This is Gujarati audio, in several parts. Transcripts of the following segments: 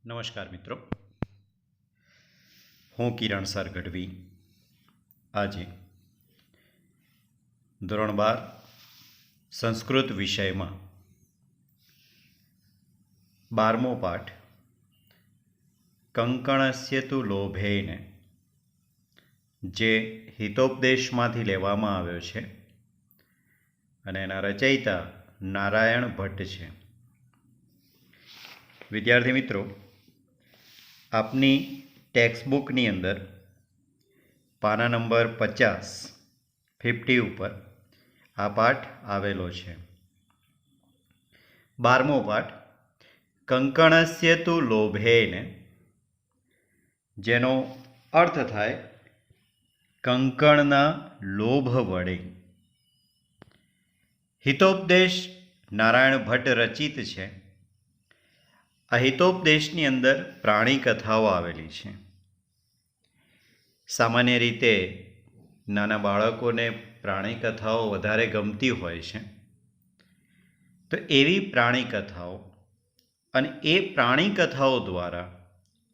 નમસ્કાર મિત્રો, હું કિરણ સર ગઢવી આજે ધોરણ 12 સંસ્કૃત વિષયમાં 12મો પાઠ કંકણસ્ય તુ લોભેન જે હિતોપદેશમાંથી લેવામાં આવ્યો છે અને એના રચયિતા નારાયણ ભટ્ટ છે. વિદ્યાર્થી મિત્રો, આપની ટેક્સ્ટબુકની અંદર પાના નંબર 50 ઉપર આ પાઠ આવેલો છે. 12મો પાઠ કંકણસ્ય તુ લોભેન, જેનો અર્થ થાય કંકણના લોભ વડે. હિતોપદેશ નારાયણ ભટ્ટ રચિત છે. આ હિતોપદેશની અંદર પ્રાણી કથાઓ આવેલી છે. સામાન્ય રીતે નાના બાળકોને પ્રાણી કથાઓ વધારે ગમતી હોય છે. તો એવી પ્રાણી કથાઓ અને એ પ્રાણી કથાઓ દ્વારા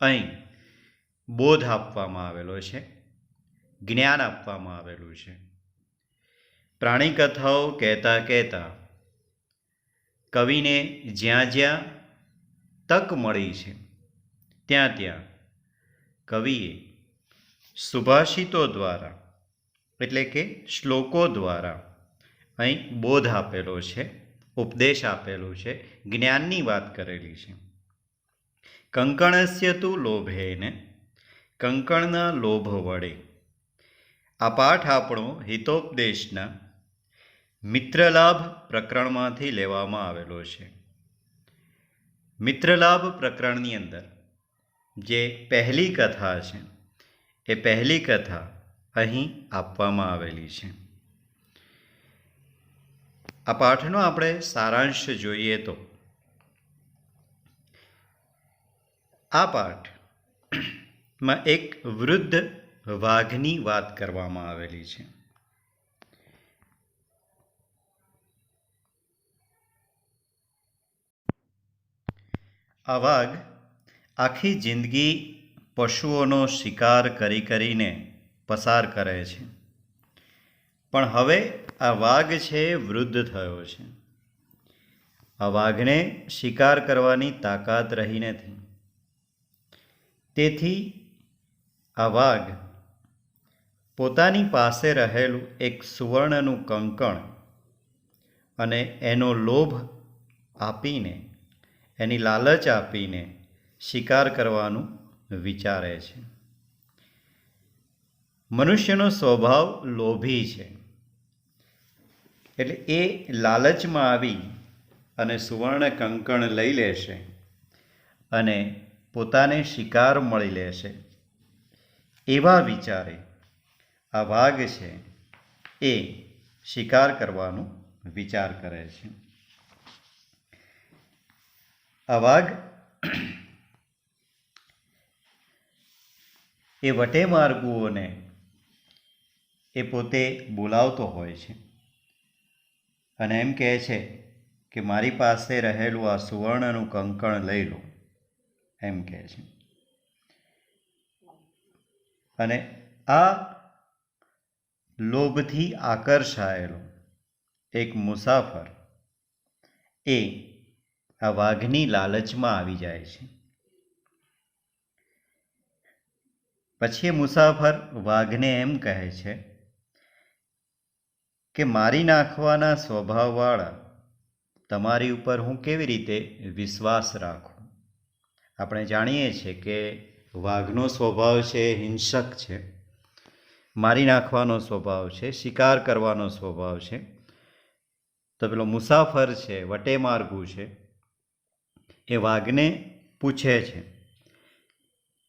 અહીં બોધ આપવામાં આવેલો છે, જ્ઞાન આપવામાં આવેલું છે. પ્રાણી કથાઓ કહેતા કહેતા કવિને જ્યાં જ્યાં તક મળી છે ત્યાં ત્યાં કવિએ સુભાષિતો દ્વારા એટલે કે શ્લોકો દ્વારા અહીં બોધ આપેલો છે, ઉપદેશ આપેલો છે, જ્ઞાનની વાત કરેલી છે. કંકણસ્ય તુ લોભેન, કંકણના લોભ વડે. આ પાઠ આપણો હિતોપદેશના મિત્રલાભ પ્રકરણમાંથી લેવામાં આવેલો છે. મિત્રલાભ પ્રકરણની અંદર જે પહેલી કથા છે એ પહેલી કથા અહીં આપવામાં આવેલી છે. આ પાઠનો આપણે સારાંશ જોઈએ તો આ પાઠમાં એક વૃદ્ધ વાઘની વાત કરવામાં આવેલી છે. આ વાઘ આખી જિંદગી પશુઓનો શિકાર કરીને પસાર કરે છે, પણ હવે આ વાઘ છે વૃદ્ધ થયો છે. આ વાઘને શિકાર કરવાની તાકાત રહી નથી. તેથી આ વાઘ પોતાની પાસે રહેલું એક સુવર્ણનું કંકણ અને એનો લોભ આપીને, એની લાલચ આપીને શિકાર કરવાનું વિચારે છે. મનુષ્યનો સ્વભાવ લોભી છે, એટલે એ લાલચમાં આવી અને સુવર્ણ કંકણ લઈ લેશે અને પોતાને શિકાર મળી લેશે એવા વિચારે આ વાઘ છે એ શિકાર કરવાનો વિચાર કરે છે. આ વાઘ એ વટેમાર્ગુઓને એ પોતે બોલાવતો હોય છે અને એમ કહે છે કે મારી પાસે રહેલું આ સુવર્ણનું કંકણ લઈ લો, એમ કહે છે. અને આ લોભથી આકર્ષાયેલો એક મુસાફર એ આ વાઘની લાલચમાં આવી જાય છે. પછી એ મુસાફર વાઘને એમ કહે છે કે મારી નાખવાના સ્વભાવવાળા તમારી ઉપર હું કેવી રીતે વિશ્વાસ રાખું. આપણે જાણીએ છીએ કે વાઘનો સ્વભાવ છે હિંસક છે, મારી નાખવાનો સ્વભાવ છે, શિકાર કરવાનો સ્વભાવ છે. તો પેલો મુસાફર છે, વટેમાર્ગુ છે, એ વાઘને પૂછે છે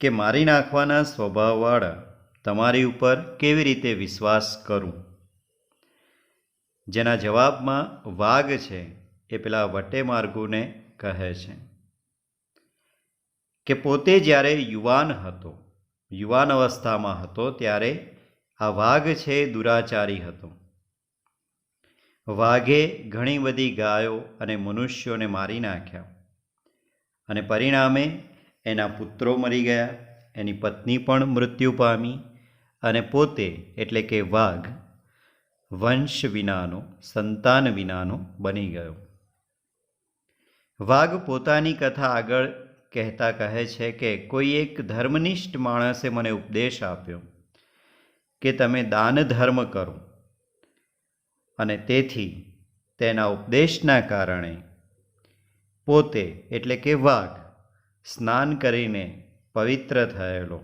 કે મારી નાખવાના સ્વભાવવાળા તમારી ઉપર કેવી રીતે વિશ્વાસ કરું. જેના જવાબમાં વાઘ છે એ પેલા વટેમાર્ગુને કહે છે કે પોતે જ્યારે યુવાન અવસ્થામાં હતો ત્યારે આ વાઘ છે દુરાચારી હતો. વાઘે ઘણી બધી ગાયો અને મનુષ્યોને મારી નાખ્યા અને પરિણામે એના પુત્રો મરી ગયા, એની પત્ની પણ મૃત્યુ પામી અને પોતે એટલે કે વાઘ વંશ વિનાનો, સંતાન વિનાનો બની ગયો. વાઘ પોતાની કથા આગળ કહેતા કહે છે કે કોઈ એક ધર્મનિષ્ઠ માણસે મને ઉપદેશ આપ્યો કે તમે દાન ધર્મ કરો, અને તેથી તેના ઉપદેશના કારણે પોતે એટલે કે વાઘ સ્નાન કરીને પવિત્ર થયેલો,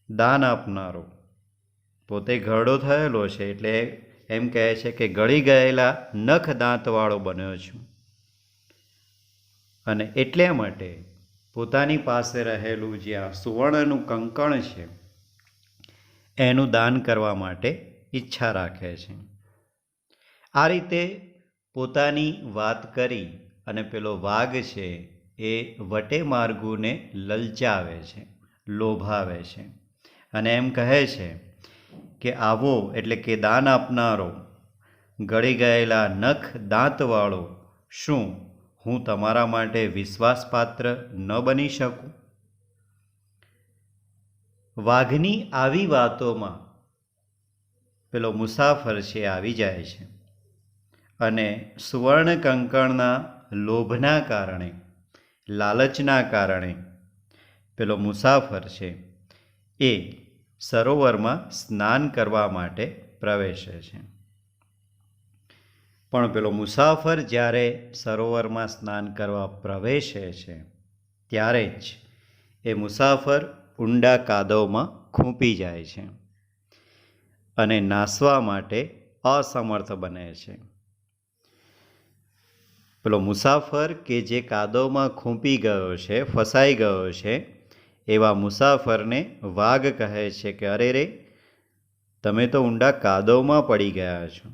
દાન આપનારો, પોતે ઘરડો થયેલો છે એટલે એમ કહે છે કે ગળી ગયેલા નખ દાંતવાળો બન્યો છું, અને એટલે માટે પોતાની પાસે રહેલું જે આ સુવર્ણનું કંકણ છે એનું દાન કરવા માટે ઈચ્છા રાખે છે. આ રીતે પોતાની વાત કરી અને પેલો વાઘ છે એ વટે માર્ગુને લલચાવે છે, લોભાવે છે, અને એમ કહે છે કે આવો એટલે કે દાન આપનારો, ગળી ગયેલા નખ દાંતવાળો, શું હું તમારા માટે વિશ્વાસપાત્ર ન બની શકું? વાઘની આવી વાતોમાં પેલો મુસાફર છે આવી જાય છે, અને સુવર્ણ કંકણના લોભના કારણે, લાલચના કારણે પેલો મુસાફર છે એ સરોવરમાં સ્નાન કરવા માટે પ્રવેશે છે. પણ પેલો મુસાફર જ્યારે સરોવરમાં સ્નાન કરવા પ્રવેશે છે ત્યારે જ એ મુસાફર ઊંડા કાદવમાં ખૂંપી જાય છે અને નાસવા માટે અસમર્થ બને છે. પેલો મુસાફર કે જે કાદવમાં ખૂંપી ગયો છે, ફસાઈ ગયો છે, એવા મુસાફરને વાઘ કહે છે કે અરે રે, તમે તો ઊંડા કાદવમાં પડી ગયા છો,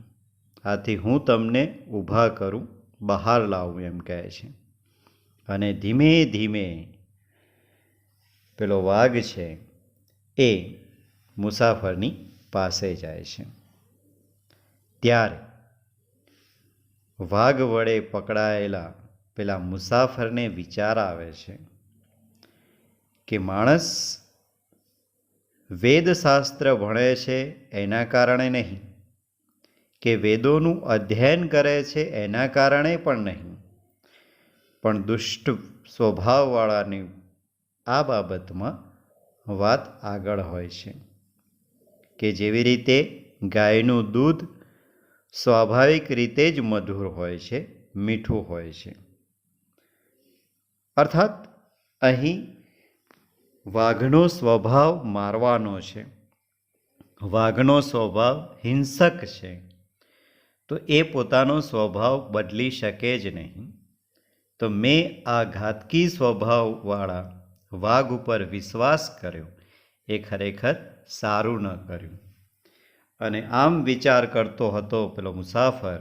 આથી હું તમને ઊભા કરું, બહાર લાવું, એમ કહે છે. અને ધીમે ધીમે પેલો વાઘ છે એ મુસાફરની પાસે જાય છે. ત્યારે વાઘ વડે પકડાયેલા પેલા મુસાફરને વિચાર આવે છે કે માણસ વેદશાસ્ત્ર ભણે છે એના કારણે નહીં, કે વેદોનું અધ્યયન કરે છે એના કારણે પણ નહીં, પણ દુષ્ટ સ્વભાવવાળાની આ બાબતમાં વાત આગળ હોય છે કે જેવી રીતે ગાયનું દૂધ સ્વાભાવિક રીતે જ મધુર હોય છે, મીઠું હોય છે. અર્થાત અહીં વાઘનો સ્વભાવ મારવાનો છે, વાઘનો સ્વભાવ હિંસક છે, તો એ પોતાનો સ્વભાવ બદલી શકે જ નહીં. તો મેં આ ઘાતકી સ્વભાવવાળા વાઘ ઉપર વિશ્વાસ કર્યો, એ ખરેખર સારું ન કર્યું. અને આમ વિચાર કરતો હતો પેલો મુસાફર,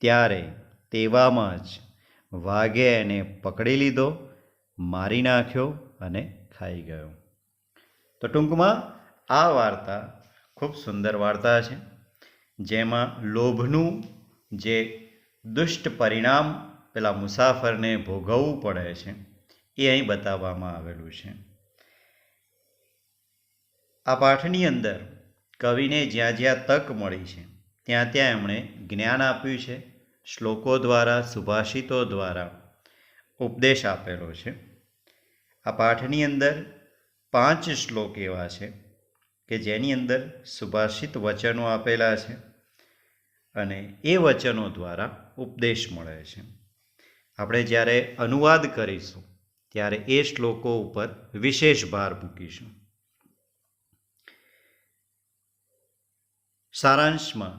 ત્યારે તેવામાં જ વાઘે એને પકડી લીધો, મારી નાખ્યો અને ખાઈ ગયો. તો ટૂંકમાં આ વાર્તા ખૂબ સુંદર વાર્તા છે, જેમાં લોભનું જે દુષ્ટ પરિણામ પેલા મુસાફરને ભોગવવું પડે છે એ અહીં બતાવવામાં આવેલું છે. આ પાઠની અંદર કવિને જ્યાં જ્યાં તક મળી છે ત્યાં ત્યાં એમણે જ્ઞાન આપ્યું છે, શ્લોકો દ્વારા, સુભાષિતો દ્વારા ઉપદેશ આપેલો છે. આ પાઠની અંદર 5 શ્લોક એવા છે કે જેની અંદર સુભાષિત વચનો આપેલા છે અને એ વચનો દ્વારા ઉપદેશ મળે છે. આપણે જ્યારે અનુવાદ કરીશું ત્યારે એ શ્લોકો ઉપર વિશેષ ભાર મૂકીશું. સારાંશમાં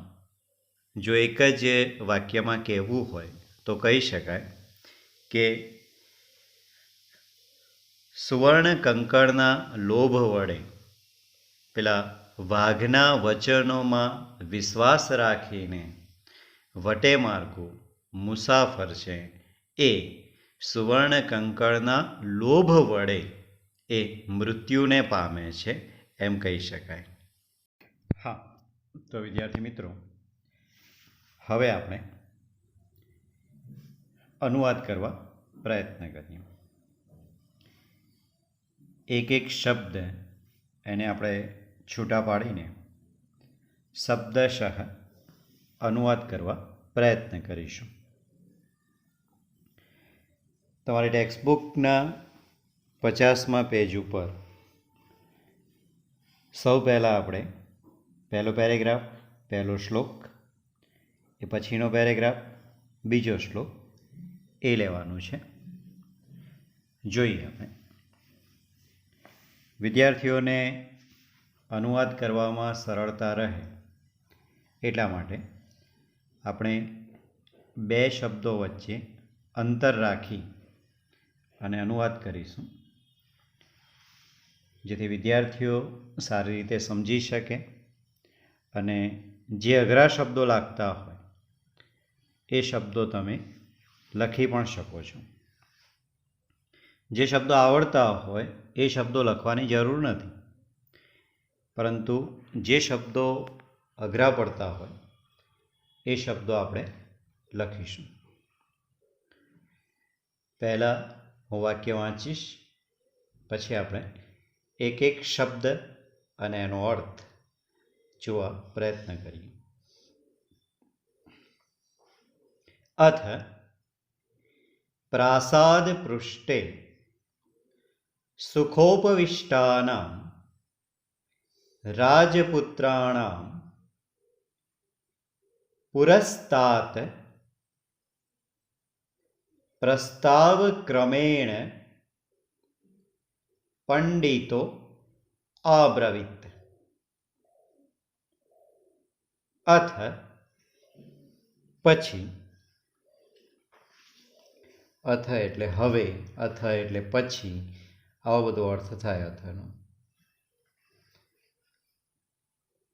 જો એક જ વાક્યમાં કહેવું હોય તો કહી શકાય કે સુવર્ણ કંકણના લોભ વડે પેલા વાઘના વચનોમાં વિશ્વાસ રાખીને વટે માર્ગો મુસાફર છે એ સુવર્ણ કંકણના લોભ વડે એ મૃત્યુને પામે છે એમ કહી શકાય. હા, તો વિદ્યાર્થી મિત્રો, હવે આપણે અનુવાદ કરવા પ્રયત્ન કરીએ. એક એક શબ્દ એને આપણે છૂટા પાડીને શબ્દશઃ અનુવાદ કરવા પ્રયત્ન કરીશું. તમારી ટેક્સ્ટબુકના 50મા પેજ ઉપર સૌ પહેલાં આપણે પહેલો પેરેગ્રાફ, પહેલો શ્લોક, એ પછીનો પેરેગ્રાફ, બીજો શ્લોક એ લેવાનું છે. જોઈએ આપણે. વિદ્યાર્થીઓને અનુવાદ કરવામાં સરળતા રહે એટલા માટે આપણે બે શબ્દો વચ્ચે અંતર રાખી અને અનુવાદ કરીશું, જેથી વિદ્યાર્થીઓ સારી રીતે સમજી શકે અને જે અઘરા શબ્દો લાગતા હોય એ શબ્દો તમે લખી પણ શકો છો. જે શબ્દો આવડતા હોય એ શબ્દો લખવાની જરૂર નથી, પરંતુ જે શબ્દો અઘરા પડતા હોય એ શબ્દો આપણે લખીશું. પહેલાં હું વાક્ય વાંચીશ, પછી આપણે એક એક શબ્દ અને એનો અર્થ જોવા પ્રયત્ન કરીએ. અથ પ્રાસાદ પૃષ્ઠે સુખોપવિષ્ટાનાં રાજપુત્રાણાં પુરસ્તાત પ્રસ્તાવક્રમેણ પંડિતો અબ્રવીત. અથ પછી, અથ એટલે હવે, અથ એટલે પછી, આવો બધો અર્થ થાય અથનો.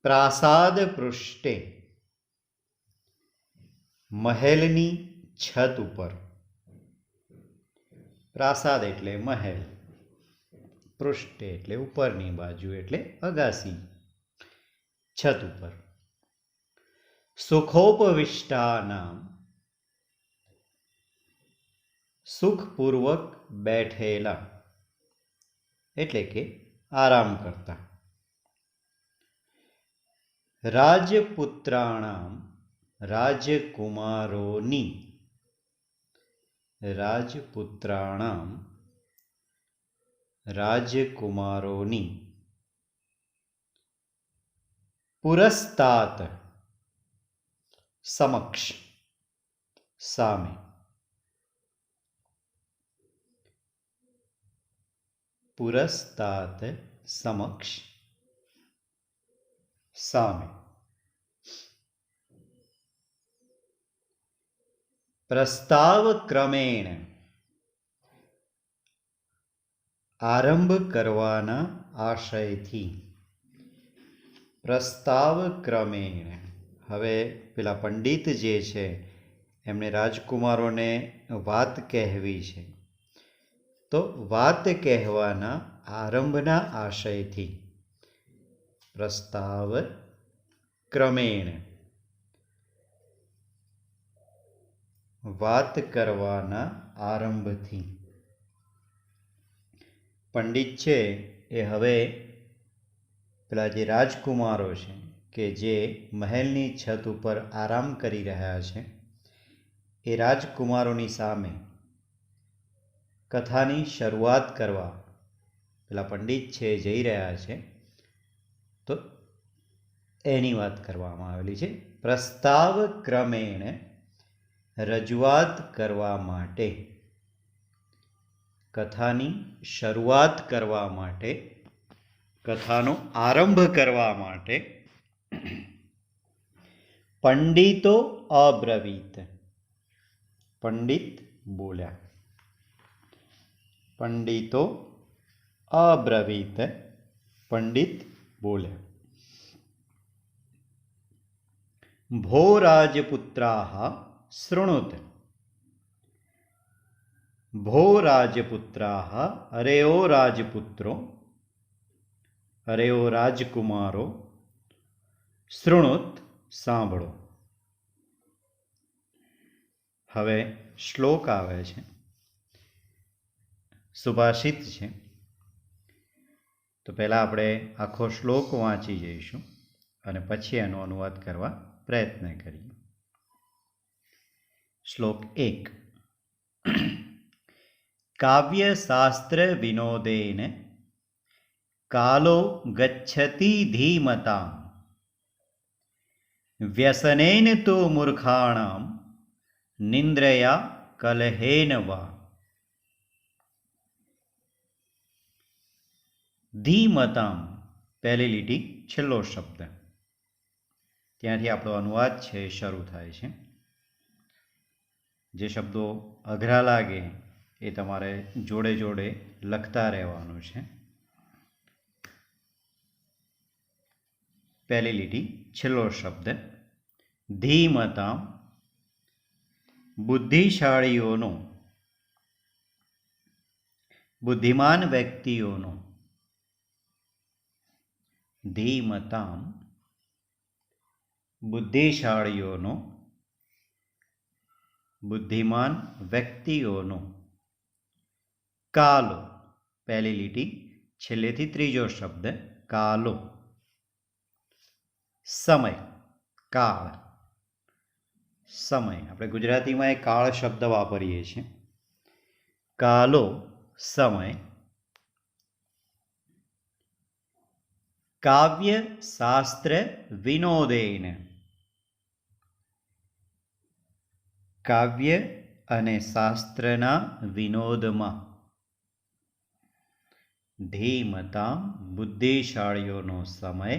પ્રાસાદ પૃષ્ઠે મહેલની છત ઉપર. પ્રાસાદ એટલે મહેલ, પૃષ્ઠે એટલે ઉપરની બાજુ એટલે અગાસી, છત ઉપર. સુખોપવિષ્ટાનામ સુખપૂર્વક બેઠેલા એટલે કે આરામ કરતા. રાજપુત્રાણામ રાજકુમારોની, રાજપુત્રાણામ રાજકુમારોની. પુરસ્તાત સમક્ષ, સામે. પુરસ્તાત સમક્ષ, સામે. પ્રસ્તાવ ક્રમેણ આરંભ કરવાના આશયથી. પ્રસ્તાવ ક્રમેણ. હવે પેલા પંડિત જે છે એમને રાજકુમારોને વાત કહેવી છે, તો વાત કહેવાના આરંભના આશયથી. પ્રસ્તાવ ક્રમેણ, વાત કરવાના આરંભથી. પંડિત છે એ હવે પેલા જે રાજકુમારો છે કે જે મહેલની છત ઉપર આરામ કરી રહ્યા છે એ રાજકુમારોની સામે કથાની શરૂઆત કરવા પેલા પંડિત છે જઈ રહ્યા છે, તો એની વાત કરવામાં આવેલી છે. પ્રસ્તાવ ક્રમેણ રજૂઆત કરવા માટે, કથાની શરૂઆત કરવા માટે, કથાનો આરંભ કરવા માટે. પંડિતો અબ્રવીત, પંડિત બોલ્યા. પંડિતો અબ્રવીત, પંડિત બોલ્યા. ભો રાજપુત્રાઃ શૃણુત. ભો રાજપુત્રાઃ, અરે ઓ રાજપુત્રો, અરે ઓ રાજકુમારો, શૃણુત સાંભળો. હવે શ્લોક આવે છે, સુભાષિત છે. તો પહેલાં આપણે આખો શ્લોક વાંચી જઈશું અને પછી એનો અનુવાદ કરવા પ્રયત્ન કરીએ. શ્લોક 1. કાવ્યશાસ્ત્ર વિનોદેન કાલો ગચ્છતિ ધીમતામ વ્યસનેન તો મૂર્ખાણામ નિંદ્રયા કલહેન વા. ધીમતામ પહેલી લીટી છેલ્લો શબ્દ, ત્યાંથી આપણો અનુવાદ છે એ શરૂ થાય છે. જે શબ્દો અઘરા લાગે એ તમારે જોડે જોડે લખતા રહેવાનું છે. પહેલી લીટી છેલ્લો શબ્દ ધીમતામ, બુદ્ધિશાળીઓનો, બુદ્ધિમાન વ્યક્તિઓનો. ધીમતામ, બુદ્ધિશાળીઓનો, બુદ્ધિમાન વ્યક્તિઓનો. કાલો પહેલી લીટી છેલ્લેથી ત્રીજો શબ્દ કાલો. સમય, કાળ, સમય. આપણે ગુજરાતીમાં એ કાળ શબ્દ વાપરીએ છીએ. કાલો સમય. કાવ્ય શાસ્ત્ર વિનોદેન, કાવ્ય અને શાસ્ત્રના વિનોદમાં. ધીમતામ, બુદ્ધિશાળીઓનો સમય.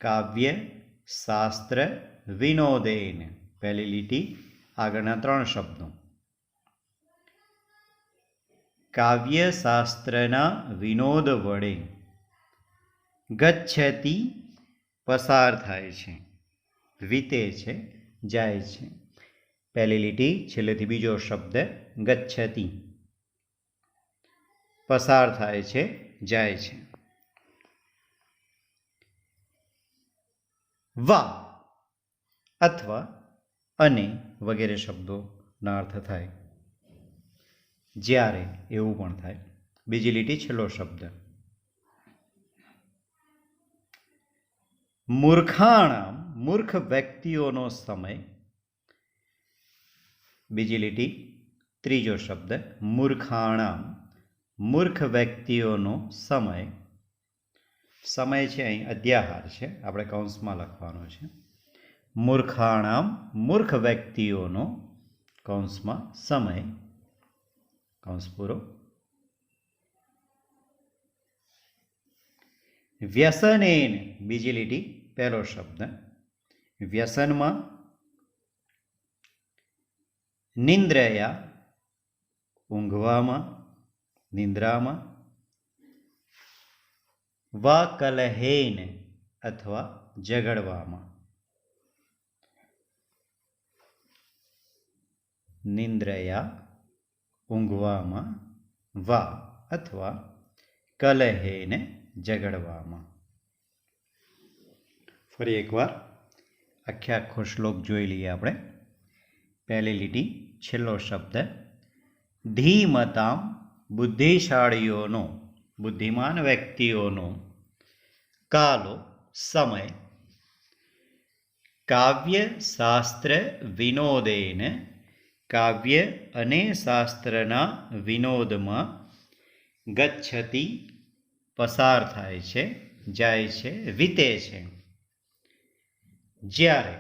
કાવ્ય શાસ્ત્ર વિનોદેન પહેલી લીટી આગળના ત્રણ શબ્દો. કાવ્ય શાસ્ત્રના વિનોદ વડે ગચ્છતિ પસાર થાય છે, વીતે છે, જાય છે. પહેલી લીટી છેલ્લેથી બીજો શબ્દ ગચ્છતિ, પસાર થાય છે, જાય છે. વા અથવા અને વગેરે શબ્દોના અર્થ થાય. જ્યારે એવું પણ થાય. બીજી લીટી છેલ્લો શબ્દ મૂર્ખાણામ, મૂર્ખ વ્યક્તિઓનો સમય. બીજી લીટી ત્રીજો શબ્દ મૂર્ખાણામ, મૂર્ખ વ્યક્તિઓનો સમય. સમય છે અહીં અધ્યાહાર છે, આપણે કૌંસમાં લખવાનો છે. મૂર્ખાણામ, મૂર્ખ વ્યક્તિઓનો કૌંસમાં સમય, કૌંસ પૂરો. વ્યસનેન બીજી લીટી પહેલો શબ્દ વ્યસનમાં. નિંદ્રયા ઊંઘવામાં, નિંદ્રામાં. વા કલહેન અથવા ઝઘડવામાં. નિંદ્રયા ઊંઘવામાં, વા અથવા કલહેન ઝઘડવામાં. ફરી એકવાર આખો શ્લોક જોઈ લઈએ આપણે. પહેલી લીટી છેલ્લો શબ્દ ધીમતામ, બુદ્ધિશાળીઓનો, બુદ્ધિમાન વ્યક્તિઓનો. કાલો સમય. કાવ્ય શાસ્ત્ર વિનોદેન, કાવ્ય અને શાસ્ત્રના વિનોદમાં. ગચ્છતિ પસાર થાય છે, જાય છે, વીતે છે. જ્યારે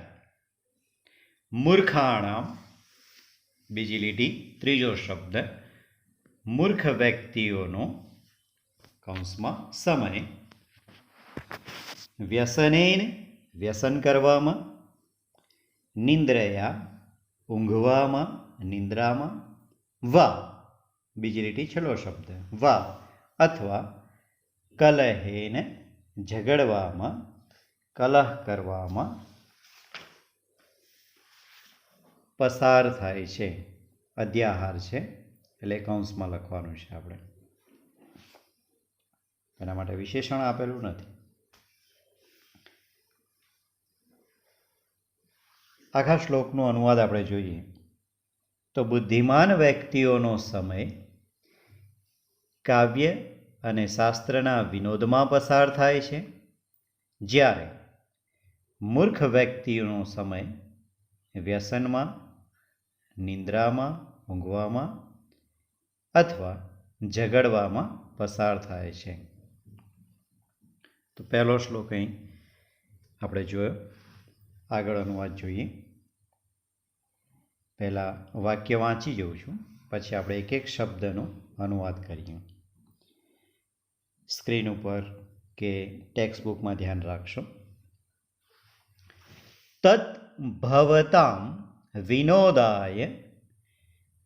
મૂર્ખાણામ બીજી લીટી ત્રીજો શબ્દ મૂર્ખ વ્યક્તિઓનો કૌંસમાં સમય. વ્યસનેન વ્યસન કરવામાં. નિંદ્રયા ઊંઘવામાં, નિંદ્રામાં. વા બીજી લીટી છેલ્લો શબ્દ વા અથવા કલહેન ઝઘડવામાં, કલહ કરવામાં. પસાર થાય છે, અધ્યાહાર છે એટલે કૌંસમાં લખવાનું છે આપણે. એના માટે વિશેષણ આપેલું નથી. આખા શ્લોકનો અનુવાદ આપણે જોઈએ તો બુદ્ધિમાન વ્યક્તિઓનો સમય કાવ્ય અને શાસ્ત્રના વિનોદમાં પસાર થાય છે, જ્યારે મૂર્ખ વ્યક્તિનો સમય વ્યસનમાં, નિંદ્રામાં, ઊંઘવામાં અથવા ઝઘડવામાં પસાર થાય છે. તો પહેલો શ્લોક અહીં આપણે જોયો. આગળ અનુવાદ જોઈએ. પહેલાં વાક્ય વાંચી જઉં છું, પછી આપણે એક એક શબ્દનો અનુવાદ કરીએ. સ્ક્રીન ઉપર કે ટેક્સ્ટ બુકમાં ધ્યાન રાખશો. તત ભવતામ વિનોદાય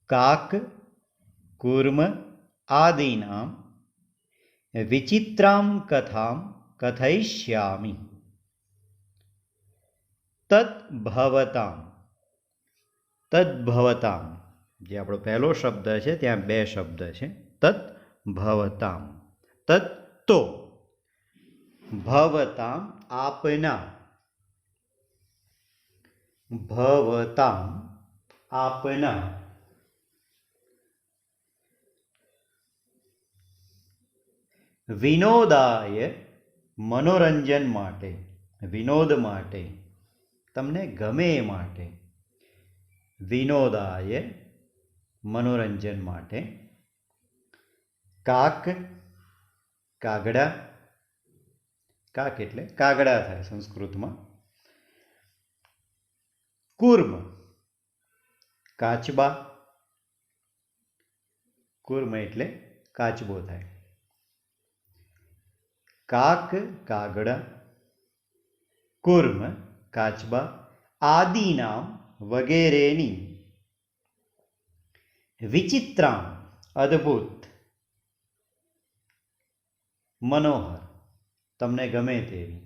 કાક કૂર્મ આદિનામ વિચિત્રામ કથામ કથયિષ્યામિ. તદ્ભવતામ, તદ્ભવતામ જે આપણો પહેલો શબ્દ છે ત્યાં બે શબ્દ છે. તદ્ભવતામ, તદ્ તો, ભવતામ આપના, ભવતામ આપના, વિનોદાય મનોરંજન માટે, વિનોદ માટે, તમને ગમે એ માટે, વિનોદાય મનોરંજન માટે, કાક કાગડા, કાક એટલે કાગડા થાય સંસ્કૃતમાં, કૂર્મ કાચબા, કૂર્મ એટલે કાચબો થાય, કાક કાગડા, કૂર્મ કાચબા, આદિનામ વગેરેની, વિચિત્રામ અદ્ભુત, મનોહર તમને ગમે તેવી,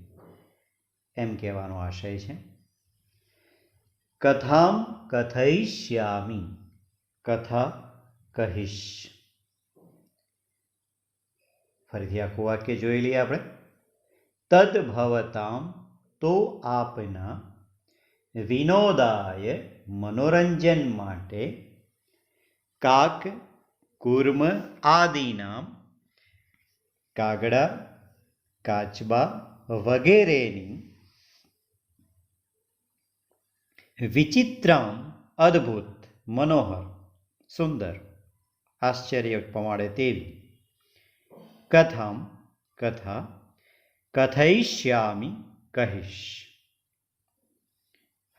એમ કહેવાનો આશય છે. કથામ કથયિષ્યામિ, કથા કહીશ. ફરીથી આખું વાક્ય જોઈ લઈએ આપણે. તદ્ભવતામ તો આપના, વિનોદાય મનોરંજન માટે, કાક કૂર્મ આદિનામ કાગડા કાચબા વગેરેની, વિચિત્રામ અદ્ભુત, મનોહર સુંદર, આશ્ચર્ય પમાડે તેવી, કથામ કથા, કથયિષ્યામિ કહીશ.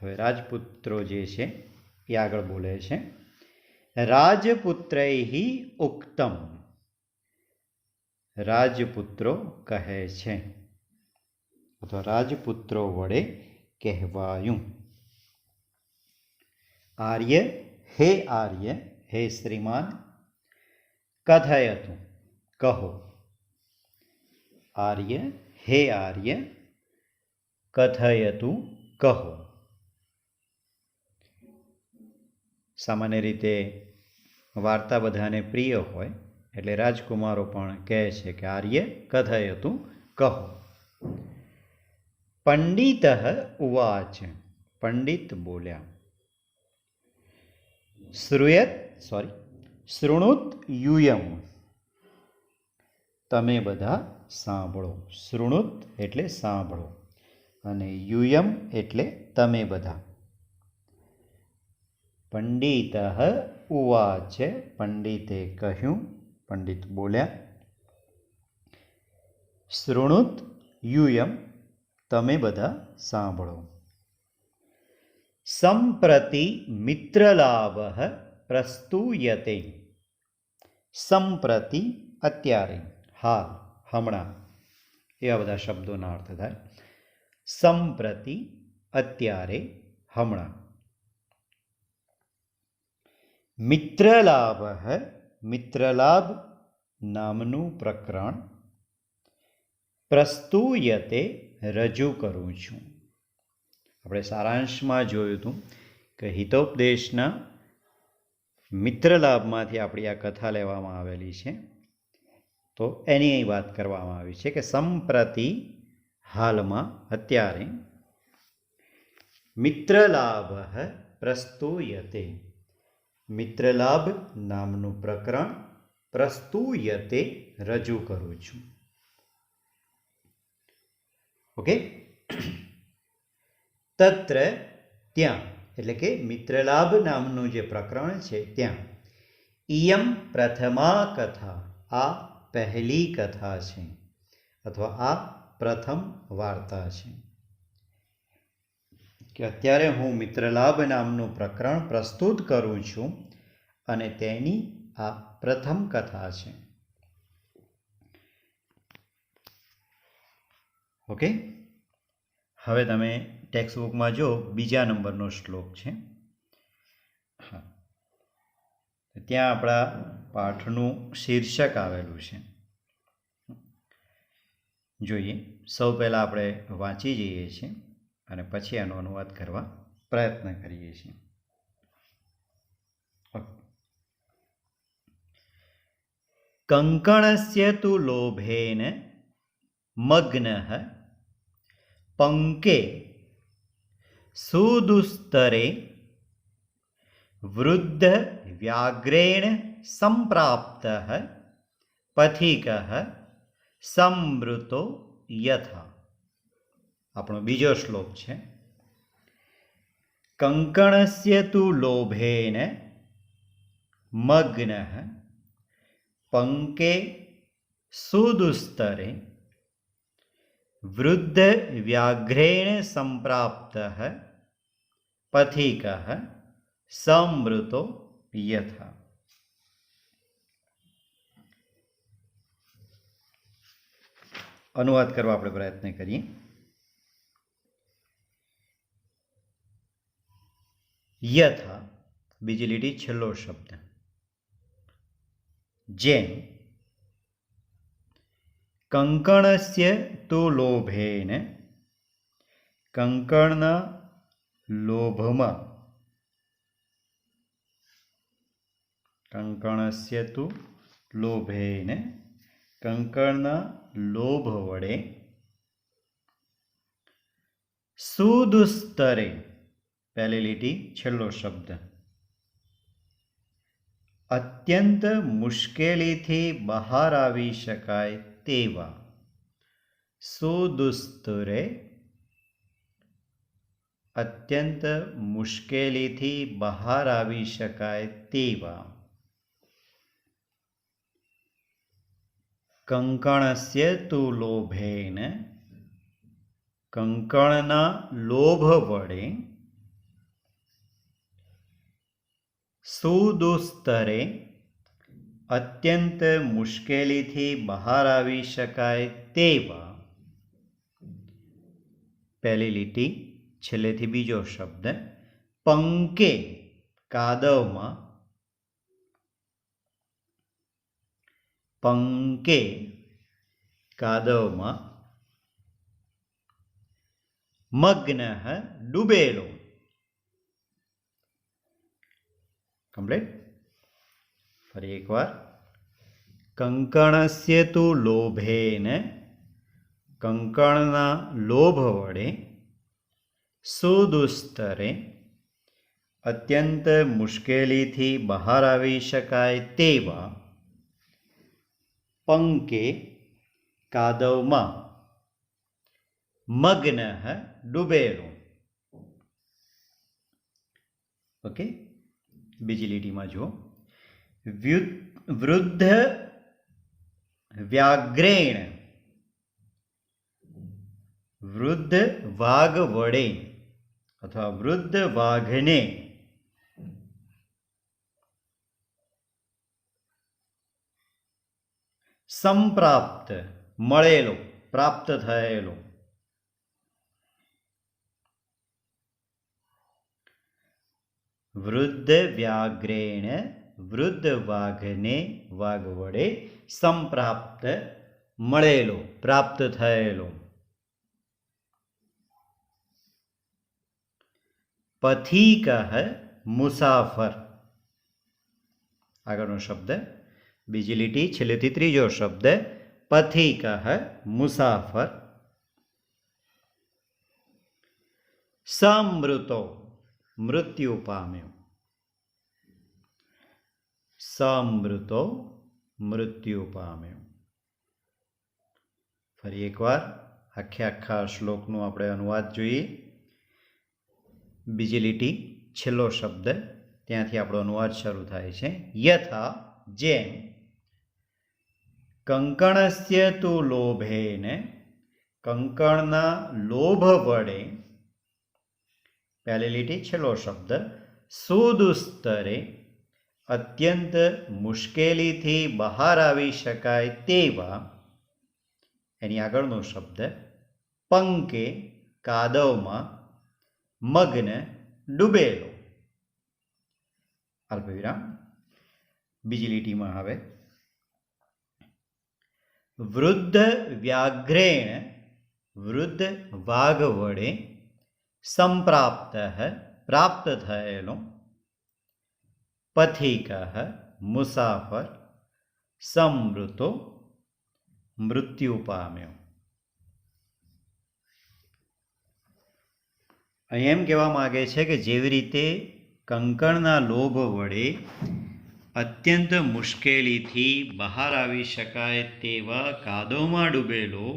હવે રાજપુત્રો જે છે એ આગળ બોલે છે. રાજપુત્રૈ ઉક્તમ, રાજપુત્રો કહે છે અથવા રાજપુત્રો વડે કહેવાયું. આર્ય હે આર્ય, હે શ્રીમાન, કથયતુ કહો, આર્ય હે આર્ય, કથયતુ કહો. સામાન્ય રીતે વાર્તા બધાને પ્રિય હોય એટલે રાજકુમારો પણ કહે છે કે આર્ય કથયતુ કહો. પંડિત ઉવાચ, પંડિત બોલ્યા. શૃણુત યુયમ, તમે બધા સાંભળો. શૃણુત એટલે સાંભળો અને યુયમ એટલે તમે બધા. પંડિત ઉવાચ, પંડિતે કહ્યું, પંડિત બોલ્યા. શૃણુત યુયમ, તમે બધા સાંભળો. સંપ્રતિ મિત્રલાભ પ્રસ્તુયતે, સંપ્રતિ અત્યારે, હાલ, હમણાં, એવા બધા શબ્દોના અર્થ થાય. સંપ્રતિ અત્યારે, હમણાં. મિત્રલાભ, મિત્રલાભ નામનું પ્રકરણ, પ્રસ્તુયતે રજૂ કરું છું. આપણે સારાંશમાં જોયું હતું કે હિતોપદેશના મિત્રલાભમાંથી આપણી આ કથા લેવામાં આવેલી છે. તો એની વાત કરવામાં આવી છે કે સંપ્રતિ હાલમાં, અત્યારે, મિત્રલાભ પ્રસ્તુયતે, મિત્રલાભ નામનું પ્રકરણ પ્રસ્તુયતે રજૂ કરું છું. ઓકે. તત્ર ત્યાં એટલે કે મિત્રલાભ નામનું જે પ્રકરણ છે ત્યાં ઇયમ પ્રથમા કથા આ પહેલી કથા છે અથવા આ પ્રથમ વાર્તા છે કે અત્યારે હું મિત્રલાભ નામનું પ્રકરણ પ્રસ્તુત કરું છું અને તેની આ પ્રથમ કથા છે. ઓકે. હવે તમે ટેક્સ્ટબુકમાં જો બીજા નંબરનો શ્લોક છે. હા, ત્યાં આપણા પાઠનું શીર્ષક આવેલું છે. જોઈએ. સૌ પહેલાં આપણે વાંચી જઈએ છીએ અને પછી આનો અનુવાદ કરવા પ્રયત્ન કરીએ છીએ. કંકણસ્ય તુ લોભેન મગ્નઃ પંકે સુદુસ્તરે વૃદ્ધ વ્યાઘ્રેણ સંપ્રાપ્તઃ પથિકઃ સંવૃતો યથા. આપણો બીજો શ્લોક છે. કંકણસ્ય તુ લોભેન મગ્નઃ પંકે સુદુસ્તરે વૃદ્ધ વ્યાઘ્રેણ સંપ્રાપ્તઃ પથિકઃ સંવૃતો યથા. અનુવાદ કરવા આપણે પ્રયત્ન કરીએ. યથા બીજી લીટી છેલ્લો શબ્દ. જેમ કંકણસ્ય તુ લોભેન કંકણના લોભમાં કંકણસ્ય તુ લોભેન કંકણના લોભ વડે સુદુસ્તરે પહેલી લીટી છેલ્લો શબ્દ અત્યંત મુશ્કેલીથી બહાર આવી શકાય તેવા સુદુસ્તરે અત્યંત મુશ્કેલીથી બહાર આવી શકાય તેવા કંકણસ્ય તુ લોભેન કંકણના લોભ વડે સુદુસ્તરે અત્યંત મુશ્કેલીથી બહાર આવી શકાય તેવા પહેલી લીટી છેલ્લેથી બીજો શબ્દ પંકે કાદવમાં પંકે કાદવમાં મગ્ન ડૂબેલો. કમ્પ્લીટ. ફરી એકવાર. કંકણસ્ય તુ લોભેન કંકણના લોભ વડે સુદુસ્તરે અત્યંત મુશ્કેલીથી બહાર આવી શકાય તેવા પંકે કાદવમાં મગ્ન ડૂબેલો. ઓકે. બીજી લીટીમાં જુઓ. વૃદ્ધ વ્યાઘ્રેણ વૃદ્ધ વાઘ વડે અથવા વૃદ્ધ વાઘને સંપ્રાપ્ત મળેલો પ્રાપ્ત થયેલો વૃદ્ધ વ્યાઘ્રેણ વૃદ્ધ વાઘને વાઘ વડે સંપ્રાપ્ત મળેલો પ્રાપ્ત થયેલો પથિકઃ મુસાફર. આગળનો શબ્દ બીજી લીટી છેલ્લેથી ત્રીજો શબ્દ પથિકઃ મુસાફર સમૃતો મૃત્યુ પામ્યો સમૃતો મૃત્યુ પામ્યો. ફરી એકવાર આખા શ્લોકનો આપણે અનુવાદ જોઈએ. બીજી લીટી છેલ્લો શબ્દ ત્યાંથી આપણો અનુવાદ શરૂ થાય છે. યથા જેમ કંકણસ્ય તુ લોભેન કંકણના લોભ વડે પહેલી લીટી છેલ્લો શબ્દ સુદુસ્તરે અત્યંત મુશ્કેલીથી બહાર આવી શકાય તેવા એની આગળનો શબ્દ પંકે કાદવમાં મગ્ન ડૂબેલો. અલ્પવિરામ. બીજી લીટીમાં હવે વૃદ્ધ વ્યાઘ્રેણ વૃદ્ધ વાઘ વડે સંપ્રાપ્ત પ્રાપ્ત થયેલો પથિક મુસાફર સમૃતો મૃત્યુ પામ્યો. અહીં એમ કહેવા માગે છે કે જેવી રીતે કંકણના લોભ વડે અત્યંત મુશ્કેલીથી બહાર આવી શકાય તેવા કાદવમાં ડૂબેલો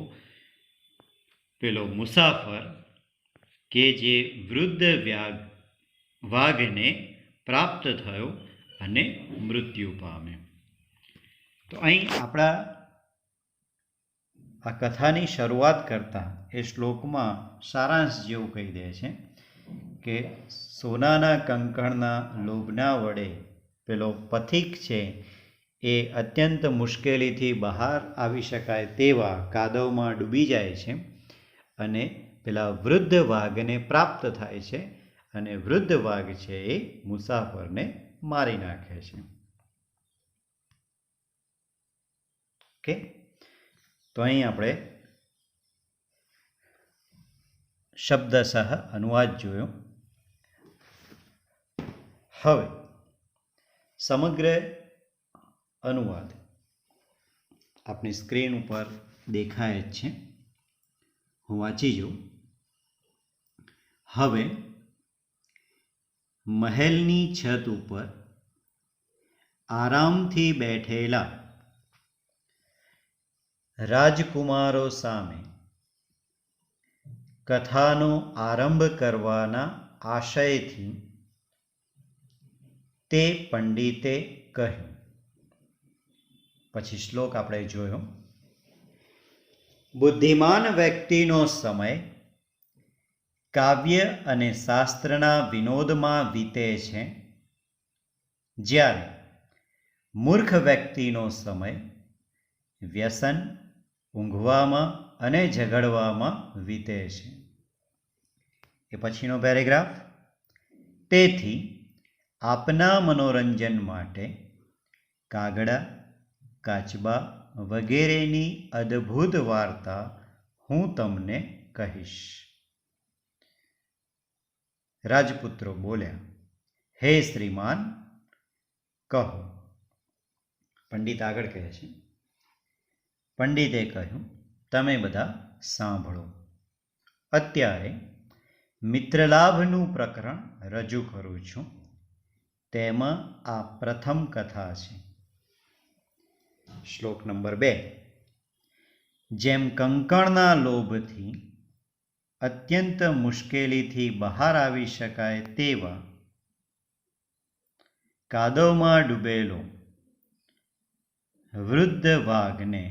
પેલો મુસાફર કે જે વૃદ્ધ વાઘને પ્રાપ્ત થયો અને મૃત્યુ પામ્યો. તો અહીં આપણા આ કથાની શરૂઆત કરતા એ શ્લોકમાં સારાંશ જેવું કહી દે છે કે સોનાના કંકણના લોભના વડે પેલો પથિક છે એ અત્યંત મુશ્કેલીથી બહાર આવી શકાય તેવા કાદવમાં ડૂબી જાય છે અને પેલા વૃદ્ધ વાઘને પ્રાપ્ત થાય છે અને વૃદ્ધ વાઘ છે એ મુસાફરને મારી નાખે છે. ઓકે, તો અહીં આપણે શબ્દસહ અનુવાદ જોયો. હવે સમગ્ર અનુવાદ આપણી સ્ક્રીન ઉપર દેખાય જ છે. હું વાંચી જાઉં. હવે મહેલની છત ઉપર આરામથી બેઠેલા રાજકુમારો સામે કથાનો આરંભ કરવાના આશયથી તે પંડિતે કહ્યું. પછી શ્લોક આપણે જોયો. બુદ્ધિમાન વ્યક્તિનો સમય કાવ્ય અને શાસ્ત્રના વિનોદમાં વીતે છે, જ્યારે મૂર્ખ વ્યક્તિનો સમય વ્યસન, ઊંઘવામાં અને ઝઘડવામાં વીતે છે. એ પછીનો પેરેગ્રાફ. તેથી આપના મનોરંજન માટે કાગડા, કાચબા વગેરેની અદ્ભુત વાર્તા હું તમને કહીશ. રાજપુત્રો બોલ્યા, હે શ્રીમાન, કહો. પંડિત આગળ કહે છે. પંડિતે કહ્યું, તમે બધા સાંભળો. અત્યારે મિત્રલાભનું પ્રકરણ રજૂ કરું છું. તેમાં આ પ્રથમ કથા છે. શ્લોક નંબર 2. જેમ કંકણના લોભથી અત્યંત મુશ્કેલીથી બહાર આવી શકાય તેવા કાદવમાં ડૂબેલો વૃદ્ધ વાઘને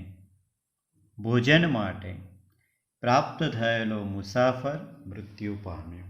ભોજન માટે પ્રાપ્ત થયેલો મુસાફર મૃત્યુ પામ્યો.